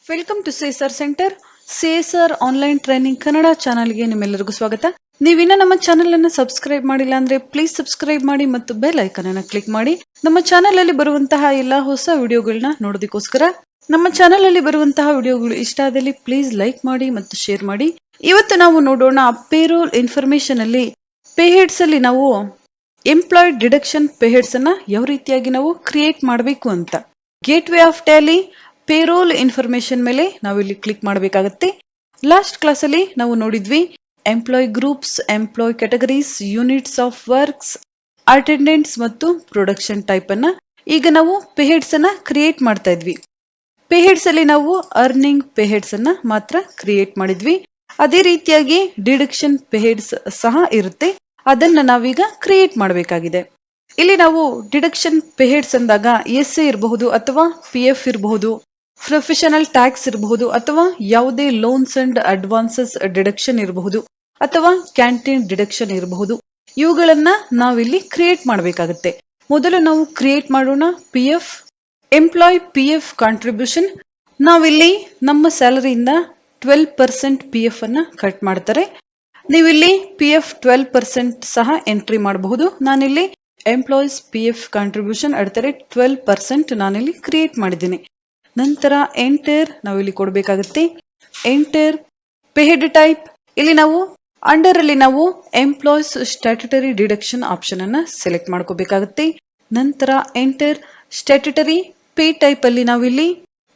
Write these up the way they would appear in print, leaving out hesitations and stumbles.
Welcome to Caesar centre. Caesar online training Kannada ಚಾನಲ್ಗೆ ನಿಮ್ಮೆಲ್ಲರಿಗೂ ಸ್ವಾಗತ. ನೀವಿನ್ನ ನಮ್ಮ ಚಾನೆಲ್ ಅನ್ನು ಸಬ್ಸ್ಕ್ರೈಬ್ ಮಾಡಿಲ್ಲ ಅಂದ್ರೆ ಪ್ಲೀಸ್ ಸಬ್ಸ್ಕ್ರೈಬ್ ಮಾಡಿ ಮತ್ತು ಬೆಲ್ ಐಕನ್ ಅನ್ನು ಕ್ಲಿಕ್ ಮಾಡಿ. ನಮ್ಮ ಚಾನೆಲ್ ಅಲ್ಲಿ ಬರುವಂತಹ ಎಲ್ಲಾ ಹೊಸ ವಿಡಿಯೋಗಳನ್ನ ನೋಡೋದಕ್ಕೋಸ್ಕರ. ನಮ್ಮ ಚಾನೆಲ್ ಅಲ್ಲಿ ಬರುವಂತಹ ವಿಡಿಯೋಗಳು ಇಷ್ಟ ಆದಲ್ಲಿ ಪ್ಲೀಸ್ ಲೈಕ್ ಮಾಡಿ ಮತ್ತು ಶೇರ್ ಮಾಡಿ. ಇವತ್ತು ನಾವು ನೋಡೋಣ ಪೇರೋಲ್ ಇನ್ಫಾರ್ಮೇಶನ್ ಅಲ್ಲಿ ಪೇ ಹೆಡ್ಸ್ ಅಲ್ಲಿ ನಾವು ಎಂಪ್ಲಾಯ್ ಡಿಡಕ್ಷನ್ ಪೇ ಹೆಡ್ಸ್ ಅನ್ನ ಯಾವ ರೀತಿಯಾಗಿ ನಾವು ಕ್ರಿಯೇಟ್ ಮಾಡಬೇಕು ಅಂತ. Gateway of Tally payroll information ಮೇಲೆ ನಾವು ಇಲ್ಲಿ ಕ್ಲಿಕ್ ಮಾಡಬೇಕಾಗುತ್ತೆ. ಲಾಸ್ಟ್ ಕ್ಲಾಸ್ ಅಲ್ಲಿ ನಾವು ನೋಡಿದ್ವಿ employee groups, employee categories, units of works, attendants ಮತ್ತು ಪ್ರೊಡಕ್ಷನ್ ಟೈಪ್ ಅನ್ನ. ಈಗ ನಾವು ಪೇ ಹೆಡ್ಸ್ ಅನ್ನ ಕ್ರಿಯೇಟ್ ಮಾಡ್ತಾ ಇದ್ವಿ. ಪೇ ಹೆಡ್ಸ್ ಅಲ್ಲಿ ನಾವು ಅರ್ನಿಂಗ್ ಪೇ ಹೆಡ್ಸ್ ಅನ್ನ ಮಾತ್ರ ಕ್ರಿಯೇಟ್ ಮಾಡಿದ್ವಿ. ಅದೇ ರೀತಿಯಾಗಿ ಡಿಡಕ್ಷನ್ ಪೇ ಹೆಡ್ಸ್ ಸಹ ಇರುತ್ತೆ, ಅದನ್ನ ನಾವೀಗ ಕ್ರಿಯೇಟ್ ಮಾಡಬೇಕಾಗಿದೆ. ಇಲ್ಲಿ ನಾವು ಡಿಡಕ್ಷನ್ ಪೇ ಹೆಡ್ಸ್ ಅಂದಾಗ ಎಸ್ ಇರಬಹುದು ಅಥವಾ ಪಿ ಎಫ್ ಇರಬಹುದು, ಪ್ರೊಫೆಷನಲ್ ಟ್ಯಾಕ್ಸ್ ಇರಬಹುದು, ಅಥವಾ ಯಾವುದೇ ಲೋನ್ಸ್ ಅಂಡ್ ಅಡ್ವಾನ್ಸಸ್ ಡಿಡಕ್ಷನ್ ಇರಬಹುದು, ಅಥವಾ ಕ್ಯಾಂಟೀನ್ ಡಿಡಕ್ಷನ್ ಇರಬಹುದು. ಇವುಗಳನ್ನ ನಾವಿಲ್ಲಿ ಕ್ರಿಯೇಟ್ ಮಾಡಬೇಕಾಗುತ್ತೆ. ಮೊದಲು ನಾವು ಕ್ರಿಯೇಟ್ ಮಾಡೋಣ P F. Employee P F contribution. ನಾವಿಲ್ಲಿ ನಮ್ಮ ಸ್ಯಾಲರಿಯಿಂದ 12% ಪಿ ಎಫ್ ಅನ್ನ ಕಟ್ ಮಾಡ್ತಾರೆ. ನೀವಿಲ್ಲಿ ಪಿ ಎಫ್ 12% ಸಹ ಎಂಟ್ರಿ ಮಾಡಬಹುದು. ನಾನಿಲ್ಲಿ ಎಂಪ್ಲಾಯೀಸ್ ಪಿ ಎಫ್ ಕಾಂಟ್ರಿಬ್ಯೂಷನ್ ಅಡ್ತಾರೆ 12% ನಾನಿಲ್ಲಿ ಕ್ರಿಯೇಟ್ ಮಾಡಿದ್ದೀನಿ. ನಂತರ ಎಂಟರ್ ನಾವಿಲ್ಲಿ ಕೊಡಬೇಕಾಗುತ್ತೆ. Enter pay head type. ಇಲ್ಲಿ ನಾವು ಅಂಡರ್ ಅಲ್ಲಿ ನಾವು ಎಂಪ್ಲಾಯೀಸ್ ಸ್ಟ್ಯಾಟ್ಯುಟರಿ ಡಿಡಕ್ಷನ್ ಆಪ್ಷನ್ ಅನ್ನ ಸೆಲೆಕ್ಟ್ ಮಾಡ್ಕೋಬೇಕಾಗುತ್ತೆ. ನಂತರ ಎಂಟರ್ ಸ್ಟ್ಯಾಟ್ಯುಟರಿ ಪೇ ಟೈಪ್ ಅಲ್ಲಿ ನಾವಿಲ್ಲಿ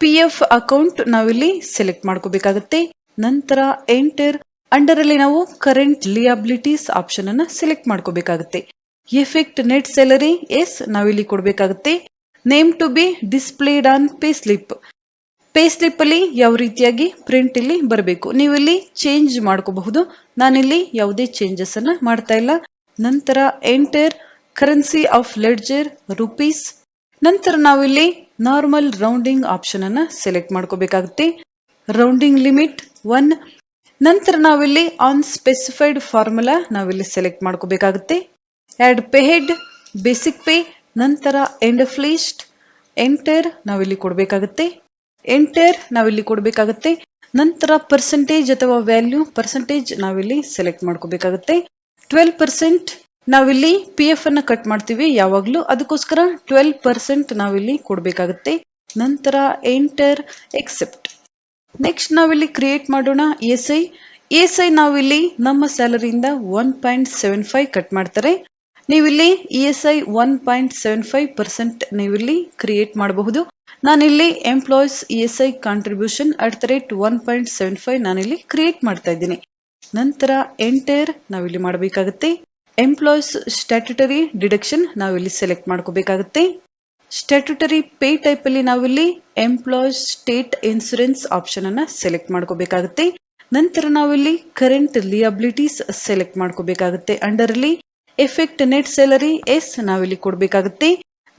ಪಿ ಎಫ್ ಅಕೌಂಟ್ ನಾವಿಲ್ಲಿ ಸೆಲೆಕ್ಟ್ ಮಾಡ್ಕೋಬೇಕಾಗುತ್ತೆ. ನಂತರ ಎಂಟರ್ ಅಂಡರ್ ಅಲ್ಲಿ ನಾವು ಕರೆಂಟ್ ಲಿಯಾಬಿಲಿಟೀಸ್ ಆಪ್ಷನ್ ಅನ್ನ ಸೆಲೆಕ್ಟ್ ಮಾಡ್ಕೋಬೇಕಾಗುತ್ತೆ. ಎಫೆಕ್ಟ್ ನೆಟ್ ಸ್ಯಾಲರಿ ಎಸ್ ನಾವಿಲ್ಲಿ ಕೊಡಬೇಕಾಗುತ್ತೆ. Name to be displayed on pay slip. Pay slip ಅಲ್ಲಿ ಯಾವ ರೀತಿಯಾಗಿ ಪ್ರಿಂಟ್ ಇಲ್ಲಿ ಬರಬೇಕು, ನೀವು ಇಲ್ಲಿ ಚೇಂಜ್ ಮಾಡ್ಕೋಬಹುದು. ನಾನಿಲ್ಲಿ ಯಾವುದೇ ಚೇಂಜಸ್ ಅನ್ನ ಮಾಡ್ತಾ ಇಲ್ಲ. ನಂತರ enter currency of ledger rupees. ನಂತರ ನಾವಿಲ್ಲಿ ನಾರ್ಮಲ್ ರೌಂಡಿಂಗ್ ಆಪ್ಷನ್ ಅನ್ನ ಸೆಲೆಕ್ಟ್ ಮಾಡ್ಕೋಬೇಕಾಗುತ್ತೆ. Rounding limit 1. ನಂತರ ನಾವಿಲ್ಲಿ ಆನ್ ಸ್ಪೆಸಿಫೈಡ್ ಫಾರ್ಮುಲಾ ನಾವಿಲ್ಲಿ ಸೆಲೆಕ್ಟ್ ಮಾಡ್ಕೋಬೇಕಾಗುತ್ತೆ. Add pay head, basic pay, ನಂತರ ಎಂಡ್ ಆಫ್ ಲಿಸ್ಟ್. ಎಂಟರ್ ನಾವಿಲ್ಲಿ ಕೊಡಬೇಕಾಗುತ್ತೆ. ಎಂಟರ್ ನಾವಿಲ್ಲಿ ಕೊಡಬೇಕಾಗುತ್ತೆ. ನಂತರ ಪರ್ಸೆಂಟೇಜ್ ಅಥವಾ ವ್ಯಾಲ್ಯೂ ಪರ್ಸೆಂಟೇಜ್ ನಾವಿಲ್ಲಿ ಸೆಲೆಕ್ಟ್ ಮಾಡ್ಕೋಬೇಕಾಗುತ್ತೆ. 12% ನಾವಿಲ್ಲಿ ಪಿ ಎಫ್ ಅನ್ನ ಕಟ್ ಮಾಡ್ತೀವಿ ಯಾವಾಗ್ಲೂ, ಅದಕ್ಕೋಸ್ಕರ 12% ನಾವಿಲ್ಲಿ ಕೊಡಬೇಕಾಗುತ್ತೆ. ನಂತರ ಎಂಟರ್ ಎಕ್ಸೆಪ್ಟ್. ನೆಕ್ಸ್ಟ್ ನಾವಿಲ್ಲಿ ಕ್ರಿಯೇಟ್ ಮಾಡೋಣ ಎಸ್ ಐ. ಎಸ್ ಐ ನಾವಿಲ್ಲಿ ನಮ್ಮ ಸ್ಯಾಲರಿಯಿಂದ 1.75 ಕಟ್ ಮಾಡ್ತಾರೆ. ನೀವಿಲ್ಲಿ ಇ ಎಸ್ ಐ 1.75% ನೀವಿಲ್ಲಿ ಕ್ರಿಯೇಟ್ ಮಾಡಬಹುದು. ನಾನಿಲ್ಲಿ employees E S I contribution @1.75 ನಾನಿಲ್ಲಿ ಕ್ರಿಯೇಟ್ ಮಾಡ್ತಾ ಇದ್ದೀನಿ. ನಂತರ ಎಂಟರ್ ನಾವಿಲ್ಲಿ ಮಾಡಬೇಕಾಗುತ್ತೆ. ಎಂಪ್ಲಾಯೀಸ್ ಸ್ಟ್ಯಾಟ್ಯುಟರಿ ಡಿಡಕ್ಷನ್ ನಾವಿಲ್ಲಿ ಸೆಲೆಕ್ಟ್ ಮಾಡ್ಕೋಬೇಕಾಗುತ್ತೆ. ಸ್ಟ್ಯಾಟ್ಯುಟರಿ ಪೇ ಟೈಪ್ ಅಲ್ಲಿ ನಾವಿಲ್ಲಿ ಎಂಪ್ಲಾಯೀಸ್ ಸ್ಟೇಟ್ ಇನ್ಸೂರೆನ್ಸ್ ಆಪ್ಷನ್ ಅನ್ನ ಸೆಲೆಕ್ಟ್ ಮಾಡ್ಕೋಬೇಕಾಗುತ್ತೆ. ನಂತರ ನಾವಿಲ್ಲಿ ಕರೆಂಟ್ ಲಿಯಾಬಿಲಿಟೀಸ್ ಸೆಲೆಕ್ಟ್ ಮಾಡ್ಕೋಬೇಕಾಗುತ್ತೆ. ಅಂಡರ್ ಅಲ್ಲಿ ಎಫೆಕ್ಟ್ ನೆಟ್ ಸ್ಯಾಲರಿ ಎಸ್ ನಾವಿಲ್ಲಿ ಕೊಡಬೇಕಾಗುತ್ತೆ.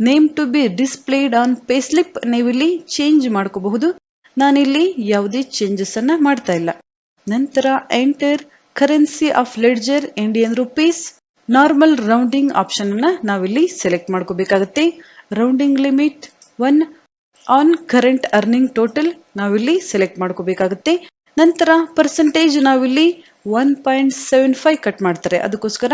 Name to be displayed on pay slip ನೀವಿಲ್ಲಿ ಚೇಂಜ್ ಮಾಡ್ಕೋಬಹುದು. ನಾನಿಲ್ಲಿ ಯಾವುದೇ ಚೇಂಜಸ್ ಅನ್ನ ಮಾಡ್ತಾ ಇಲ್ಲ. ನಂತರ enter currency of ledger Indian rupees. Normal rounding option ಅನ್ನ ನಾವಿಲ್ಲಿ ಸೆಲೆಕ್ಟ್ ಮಾಡ್ಕೋಬೇಕಾಗುತ್ತೆ. Rounding limit 1. On current earning total ನಾವಿಲ್ಲಿ ಸೆಲೆಕ್ಟ್ ಮಾಡ್ಕೋಬೇಕಾಗುತ್ತೆ. ನಂತರ ಪರ್ಸೆಂಟೇಜ್ ನಾವಿಲ್ಲಿ 1.75 ಕಟ್ ಮಾಡ್ತಾರೆ, ಅದಕ್ಕೋಸ್ಕರ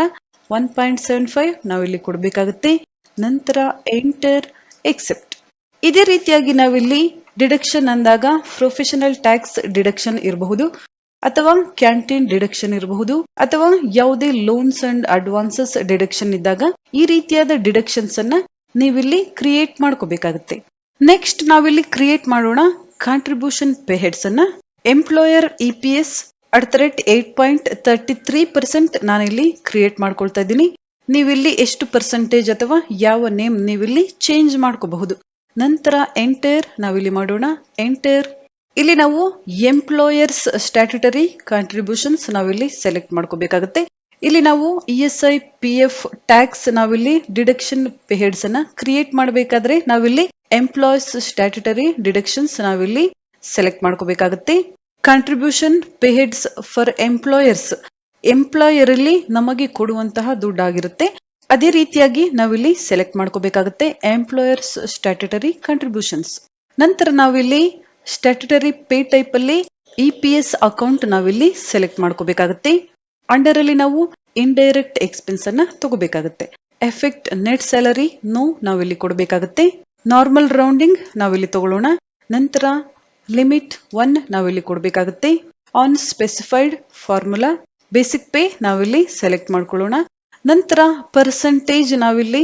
1.75 ನಾವಿಲ್ಲಿ ಕೊಡಬೇಕಾಗುತ್ತೆ. ನಂತರ ಎಂಟರ್ ಎಕ್ಸೆಪ್ಟ್. ಇದೇ ರೀತಿಯಾಗಿ ನಾವಿಲ್ಲಿ ಡಿಡಕ್ಷನ್ ಅಂದಾಗ ಪ್ರೊಫೆಷನಲ್ ಟ್ಯಾಕ್ಸ್ ಡಿಡಕ್ಷನ್ ಇರಬಹುದು, ಅಥವಾ ಕ್ಯಾಂಟೀನ್ ಡಿಡಕ್ಷನ್ ಇರಬಹುದು, ಅಥವಾ ಯಾವುದೇ ಲೋನ್ಸ್ ಅಂಡ್ ಅಡ್ವಾನ್ಸಸ್ ಡಿಡಕ್ಷನ್ ಇದ್ದಾಗ ಈ ರೀತಿಯಾದ ಡಿಡಕ್ಷನ್ಸ್ ಅನ್ನ ನೀವಿಲ್ಲಿ ಕ್ರಿಯೇಟ್ ಮಾಡ್ಕೋಬೇಕಾಗುತ್ತೆ. ನೆಕ್ಸ್ಟ್ ನಾವಿಲ್ಲಿ ಕ್ರಿಯೇಟ್ ಮಾಡೋಣ ಕಾಂಟ್ರಿಬ್ಯೂಷನ್ ಪೇ ಹೆಡ್ಸ್ ಅನ್ನ. ಎಂಪ್ಲಾಯರ್ ಇ ಪಿ ಎಸ್ @8.33% ನಾನಿಲ್ಲಿ ಕ್ರಿಯೇಟ್ ಮಾಡ್ಕೊಳ್ತಾ ಇದ್ದೀನಿ. ನೀವಿಲ್ಲಿ ಎಷ್ಟು ಪರ್ಸೆಂಟೇಜ್ ಅಥವಾ ಯಾವ ನೇಮ್ ನೀವಿಲ್ಲಿ ಚೇಂಜ್ ಮಾಡ್ಕೋಬಹುದು. ನಂತರ ಎಂಟರ್ ನಾವಿಲ್ಲಿ ಮಾಡೋಣ. ಎಂಟರ್ ಇಲ್ಲಿ ನಾವು ಎಂಪ್ಲಾಯರ್ಸ್ ಸ್ಟ್ಯಾಟ್ಯುಟರಿ ಕಾಂಟ್ರಿಬ್ಯೂಷನ್ಸ್ ನಾವಿಲ್ಲಿ ಸೆಲೆಕ್ಟ್ ಮಾಡ್ಕೋಬೇಕಾಗುತ್ತೆ. ಇಲ್ಲಿ ನಾವು E S I P F tax ನಾವಿಲ್ಲಿ ಡಿಡಕ್ಷನ್ ಪೇ ಹೆಡ್ಸ್ ಅನ್ನ ಕ್ರಿಯೇಟ್ ಮಾಡಬೇಕಾದ್ರೆ ನಾವಿಲ್ಲಿ ಎಂಪ್ಲಾಯೀಸ್ ಸ್ಟ್ಯಾಟ್ಯುಟರಿ ಡಿಡಕ್ಷನ್ಸ್ ನಾವಿಲ್ಲಿ ಸೆಲೆಕ್ಟ್ ಮಾಡ್ಕೋಬೇಕಾಗುತ್ತೆ. Contribution pay heads for employers, employer ಅಲ್ಲಿ ನಮಗೆ ಕೊಡುವಂತಹ ದುಡ್ಡಾಗಿರುತ್ತೆ. ಅದೇ ರೀತಿಯಾಗಿ ನಾವಿಲ್ಲಿ ಸೆಲೆಕ್ಟ್ ಮಾಡ್ಕೋಬೇಕಾಗುತ್ತೆ ಎಂಪ್ಲಾಯರ್ಸ್ ಸ್ಟ್ಯಾಟ್ಯುಟರಿ ಕಾಂಟ್ರಿಬ್ಯೂಷನ್ಸ್. ನಂತರ ನಾವಿಲ್ಲಿ ಸ್ಟ್ಯಾಟ್ಯುಟರಿ ಪೇ ಟೈಪ್ ಅಲ್ಲಿ EPS ಅಕೌಂಟ್ ನಾವಿಲ್ಲಿ ಸೆಲೆಕ್ಟ್ ಮಾಡ್ಕೋಬೇಕಾಗುತ್ತೆ. ಅಂಡರ್ ಅಲ್ಲಿ ನಾವು ಇಂಡೈರೆಕ್ಟ್ ಎಕ್ಸ್ಪೆನ್ಸ್ ಅನ್ನ ತಗೋಬೇಕಾಗುತ್ತೆ. ಎಫೆಕ್ಟ್ ನೆಟ್ ಸ್ಯಾಲರಿ ನೋ ನಾವಿಲ್ಲಿ ಕೊಡಬೇಕಾಗುತ್ತೆ. ನಾರ್ಮಲ್ ರೌಂಡಿಂಗ್ ನಾವಿಲ್ಲಿ ತಗೊಳ್ಳೋಣ. ನಂತರ ಲಿಮಿಟ್ 1 ನಾವಿಲ್ಲಿ ಕೊಡಬೇಕಾಗುತ್ತೆ. On specified formula basic pay ನಾವಿಲ್ಲಿ ಸೆಲೆಕ್ಟ್ ಮಾಡ್ಕೊಳ್ಳೋಣ. ನಂತರ ಪರ್ಸೆಂಟೇಜ್ ನಾವಿಲ್ಲಿ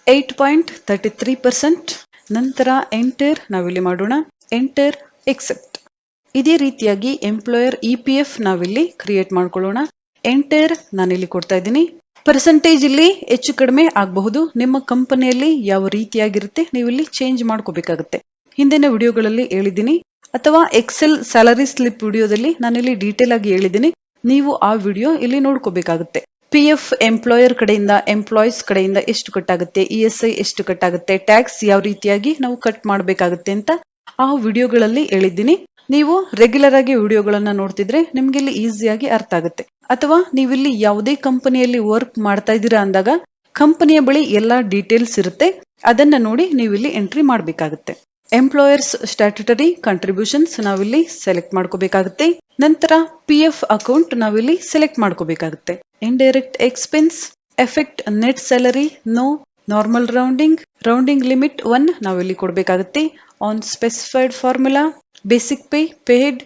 8.33%. ನಂತರ ಎಂಟರ್ ನಾವಿಲ್ಲಿ ಮಾಡೋಣ. Enter accept. ಇದೇ ರೀತಿಯಾಗಿ ಎಂಪ್ಲಾಯರ್ EPF ನಾವಿಲ್ಲಿ ಕ್ರಿಯೇಟ್ ಮಾಡ್ಕೊಳ್ಳೋಣ. ಎಂಟರ್ ನಾನಿಲ್ಲಿ ಕೊಡ್ತಾ ಇದ್ದೀನಿ. ಪರ್ಸೆಂಟೇಜ್ ಇಲ್ಲಿ ಹೆಚ್ಚು ಕಡಿಮೆ ಆಗಬಹುದು. ನಿಮ್ಮ ಕಂಪನಿಯಲ್ಲಿ ಯಾವ ರೀತಿಯಾಗಿರುತ್ತೆ ನೀವು ಇಲ್ಲಿ ಚೇಂಜ್ ಮಾಡ್ಕೋಬೇಕಾಗುತ್ತೆ. ಹಿಂದಿನ ವಿಡಿಯೋಗಳಲ್ಲಿ ಹೇಳಿದ್ದೀನಿ, ಅಥವಾ ಎಕ್ಸೆಲ್ ಸ್ಯಾಲರಿ ಸ್ಲಿಪ್ ವಿಡಿಯೋದಲ್ಲಿ ನಾನಿಲ್ಲಿ ಡೀಟೇಲ್ ಆಗಿ ಹೇಳಿದ್ದೀನಿ. ನೀವು ಆ ವಿಡಿಯೋ ಇಲ್ಲಿ ನೋಡ್ಕೋಬೇಕಾಗುತ್ತೆ. PF ಎಂಪ್ಲಾಯರ್ ಕಡೆಯಿಂದ ಎಂಪ್ಲಾಯೀಸ್ ಕಡೆಯಿಂದ ಎಷ್ಟು ಕಟ್ ಆಗುತ್ತೆ, ESI ಎಷ್ಟು ಕಟ್ ಆಗುತ್ತೆ, ಟ್ಯಾಕ್ಸ್ ಯಾವ ರೀತಿಯಾಗಿ ನಾವು ಕಟ್ ಮಾಡಬೇಕಾಗುತ್ತೆ ಅಂತ ಆ ವಿಡಿಯೋಗಳಲ್ಲಿ ಹೇಳಿದ್ದೀನಿ. ನೀವು ರೆಗ್ಯುಲರ್ ಆಗಿ ವಿಡಿಯೋಗಳನ್ನ ನೋಡ್ತಿದ್ರೆ ನಿಮ್ಗೆ ಇಲ್ಲಿ ಈಸಿಯಾಗಿ ಅರ್ಥ ಆಗುತ್ತೆ. ಅಥವಾ ನೀವಿಲ್ಲಿ ಯಾವುದೇ ಕಂಪನಿಯಲ್ಲಿ ವರ್ಕ್ ಮಾಡ್ತಾ ಇದ್ದೀರಾ ಅಂದಾಗ ಕಂಪನಿಯ ಬಳಿ ಎಲ್ಲಾ ಡೀಟೇಲ್ಸ್ ಇರುತ್ತೆ. ಅದನ್ನ ನೋಡಿ ನೀವು ಇಲ್ಲಿ ಎಂಟ್ರಿ ಮಾಡಬೇಕಾಗುತ್ತೆ. ಎಂಪ್ಲಾಯರ್ಸ್ ಸ್ಟ್ಯಾಟ್ಯುಟರಿ ಕಂಟ್ರಿಬ್ಯೂಷನ್ಸ್ ನಾವಿಲ್ಲಿ ಸೆಲೆಕ್ಟ್ ಮಾಡ್ಕೋಬೇಕಾಗುತ್ತೆ. ನಂತರ PF ಅಕೌಂಟ್ ನಾವಿಲ್ಲಿ ಸೆಲೆಕ್ಟ್ ಮಾಡ್ಕೋಬೇಕಾಗುತ್ತೆ. Indirect expense, effect net salary no, normal rounding, rounding limit 1 ನಾವಿಲ್ಲಿ ಕೊಡಬೇಕಾಗುತ್ತೆ. On specified formula basic pay paid.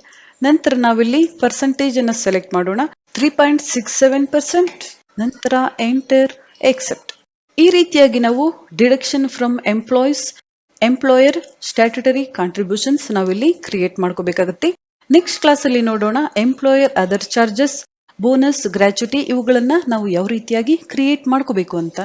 ನಂತರ ನಾವಿಲ್ಲಿ ಪರ್ಸೆಂಟೇಜ್ ಅನ್ನು ಸೆಲೆಕ್ಟ್ ಮಾಡೋಣ. 3.67%. ನಂತರ ಎಂಟರ್ ಎಕ್ಸೆಪ್ಟ್. ಈ ರೀತಿಯಾಗಿ ನಾವು deduction from employer statutory contributions ನಾವಿಲ್ಲಿ ಕ್ರಿಯೇಟ್ ಮಾಡ್ಕೋಬೇಕಾಗುತ್ತೆ. ನೆಕ್ಸ್ಟ್ ಕ್ಲಾಸ್ ಅಲ್ಲಿ ನೋಡೋಣ employer other charges, bonus, gratuity ಇವುಗಳನ್ನ ನಾವು ಯಾವ ರೀತಿಯಾಗಿ ಕ್ರಿಯೇಟ್ ಮಾಡ್ಕೋಬೇಕು ಅಂತ.